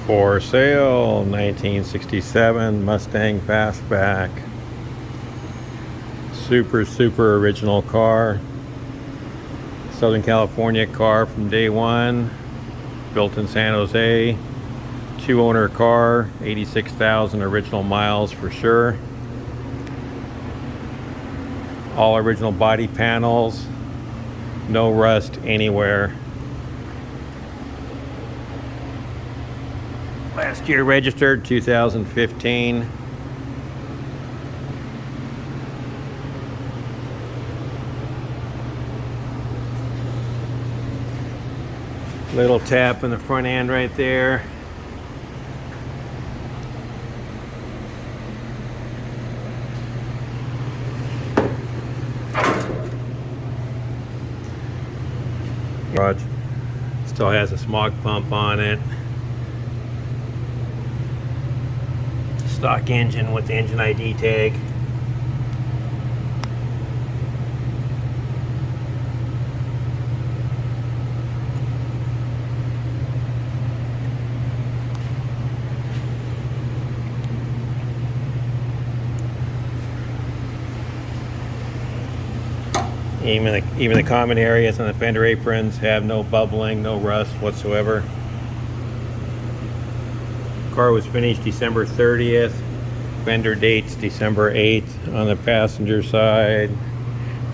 For sale, 1967 Mustang Fastback. Super original car. Southern California car from day one. Built in San Jose. Two-owner car, 86,000 original miles for sure. All original body panels. No rust anywhere. Last year registered, 2015. Little tap in the front end right there. Garage still has a smog pump on it. Stock engine with the engine ID tag. Even the common areas on the fender aprons have no bubbling, no rust whatsoever. Car was finished December 30th. Fender dates December 8th on the passenger side,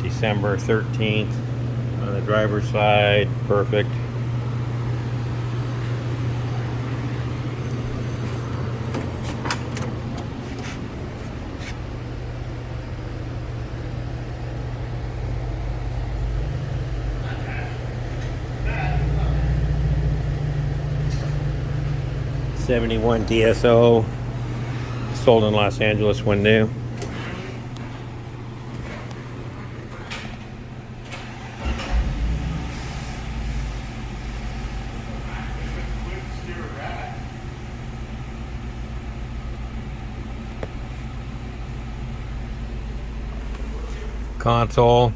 December 13th on the driver's side. Perfect. '71 DSO, sold in Los Angeles when new. Console.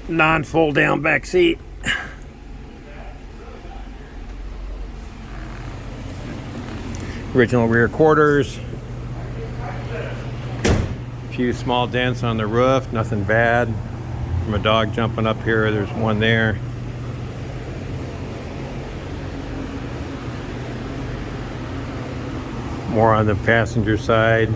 Non-fold down back seat. Original rear quarters. A few small dents on the roof, nothing bad. From a dog jumping up here, there's one there. More on the passenger side.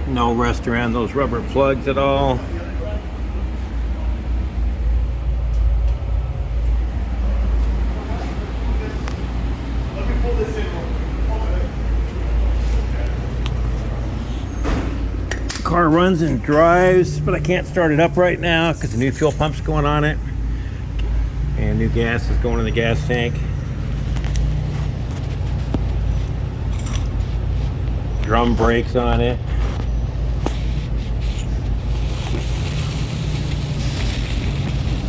No rust around those rubber plugs at all. Car runs and drives, but I can't start it up right now because the new fuel pump's going on it. And new gas is going in the gas tank. Drum brakes on it.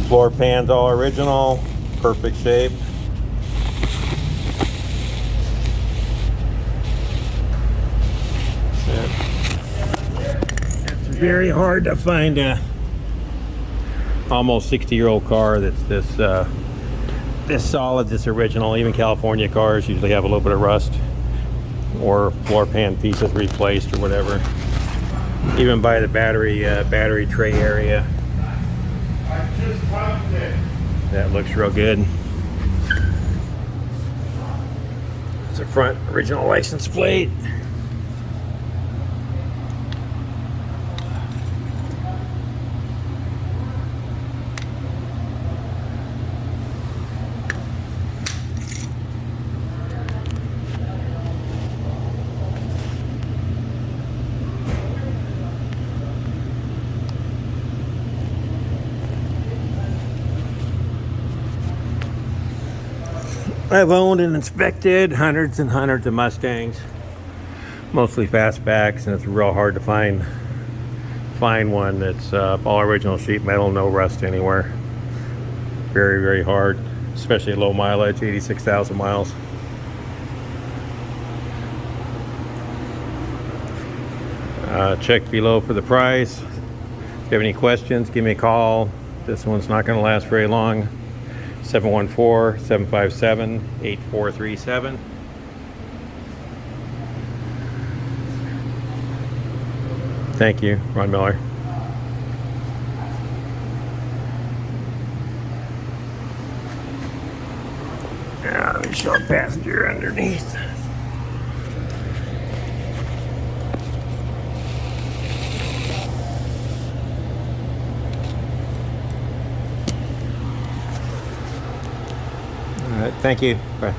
Floor pans all original, perfect shape. It's very hard to find a almost 60-year-old car that's this solid, this original. Even California cars usually have a little bit of rust or floor pan pieces replaced or whatever. Even by the battery tray area. That looks real good. It's a front original license plate. I've owned and inspected hundreds and hundreds of Mustangs, mostly fastbacks, and it's real hard to find one that's all original sheet metal, no rust anywhere. Very, very hard, especially low mileage, 86,000 miles. Check below for the price. If you have any questions, give me a call. This one's not going to last very long. 714-757-8437. Thank you, Ron Miller. Now, let me show a passenger underneath. All right, thank you. Bye.